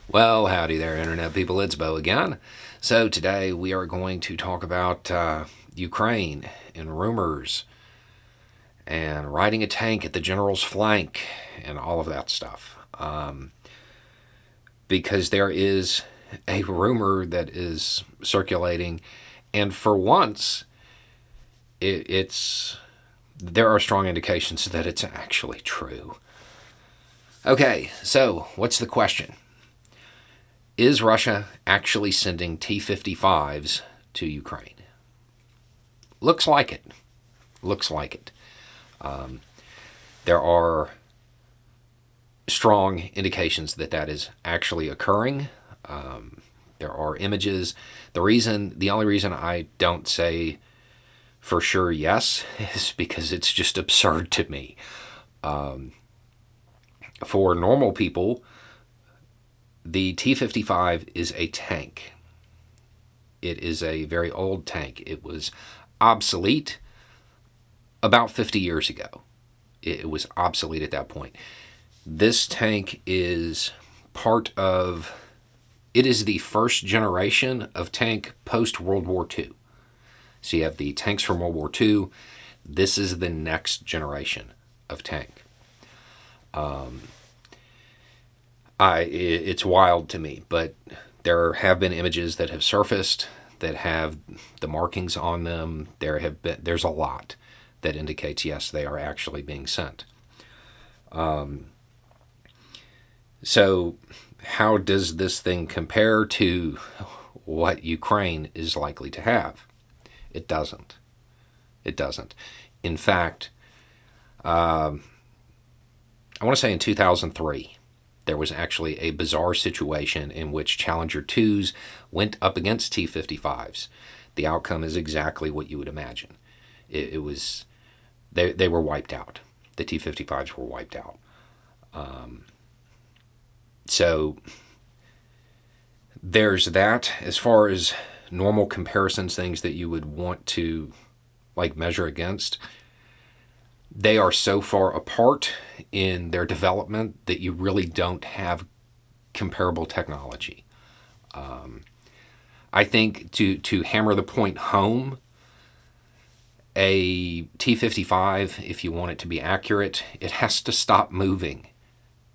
Well, howdy there, Internet people. It's Bo again. So, today we are going to talk about Ukraine and rumors and riding a tank at the general's flank and all of that stuff. Because there is a rumor that is circulating, and for once, it's there are strong indications that it's actually true. Okay, so what's the question? Is Russia actually sending T-55s to Ukraine? Looks like it. Looks like it. There are strong indications that that is actually occurring. There are images. The only reason I don't say for sure yes is because it's just absurd to me. For normal people, the T-55 is a tank. It is a very old tank. It was obsolete about 50 years ago. It was obsolete at that point. This tank is it is the first generation of tank post-World War II. So you have the tanks from World War II. This is the next generation of tank. It's wild to me, but there have been images that have surfaced that have the markings on them. There's a lot that indicates yes, they are actually being sent. So how does this thing compare to what Ukraine is likely to have? It doesn't. It doesn't. In fact, I want to say in 2003, there was actually a bizarre situation in which Challenger 2s went up against T-55s. The outcome is exactly what you would imagine. It was they were wiped out. The T-55s were wiped out. So there's that. As far as normal comparisons, things that you would want to measure against, they are so far apart in their development that you really don't have comparable technology. I think to hammer the point home, a T-55, if you want it to be accurate, it has to stop moving.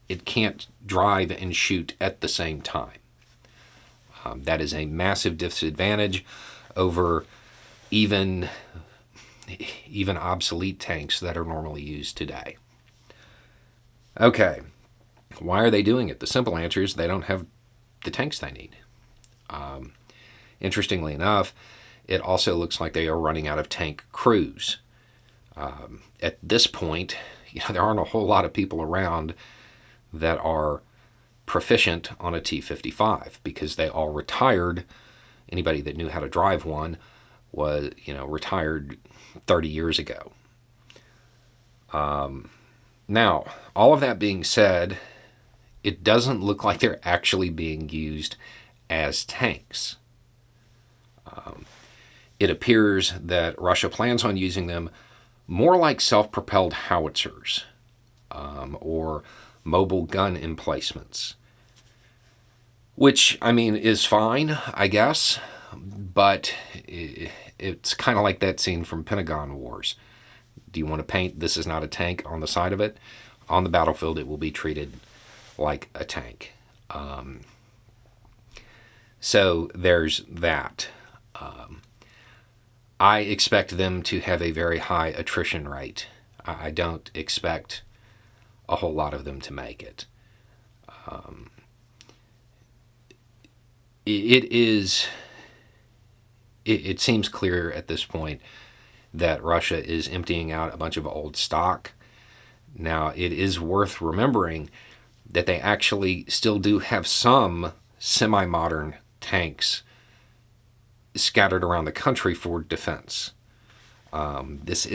It can't drive and shoot at the same time. That is a massive disadvantage over even obsolete tanks that are normally used today. Okay, why are they doing it? The simple answer is they don't have the tanks they need. Interestingly enough, it also looks like they are running out of tank crews. At this point, there aren't a whole lot of people around that are proficient on a T-55 because they all retired. Anybody that knew how to drive one was, retired 30 years ago. Now, all of that being said, it doesn't look like they're actually being used as tanks. It appears that Russia plans on using them more like self-propelled howitzers or mobile gun emplacements, which, is fine, I guess, but it's kind of like that scene from Pentagon Wars. Do you want to paint "This is not a tank" on the side of it? On the battlefield, it will be treated like a tank. So there's that. I expect them to have a very high attrition rate. I don't expect a whole lot of them to make it. It seems clear at this point that Russia is emptying out a bunch of old stock. Now, it is worth remembering that they actually still do have some semi-modern tanks scattered around the country for defense. This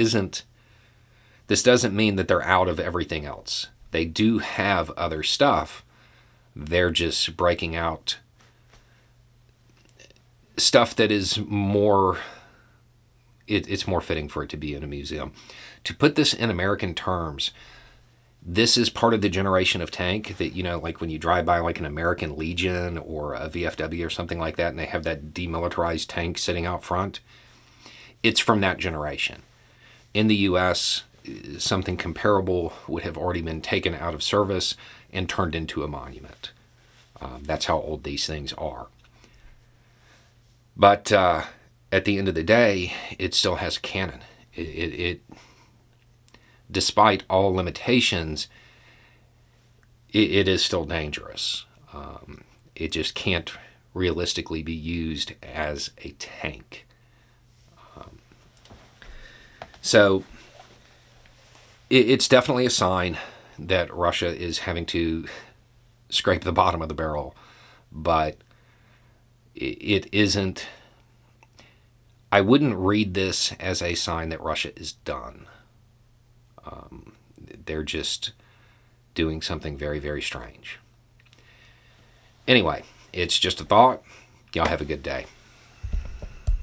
doesn't mean that they're out of everything else. They do have other stuff. They're just breaking out stuff that is more... It's more fitting for it to be in a museum. To put this in American terms, This is part of the generation of tank that, like when you drive by like an American Legion or a VFW or something like that, and they have that demilitarized tank sitting out front. It's from that generation. In the U.S., something comparable would have already been taken out of service and turned into a monument. That's how old these things are. But at the end of the day, it still has a cannon. It despite all limitations, it is still dangerous. It just can't realistically be used as a tank. So it's definitely a sign that Russia is having to scrape the bottom of the barrel, but it isn't. I wouldn't read this as a sign that Russia is done. They're just doing something very, very strange. Anyway, it's just a thought. Y'all have a good day.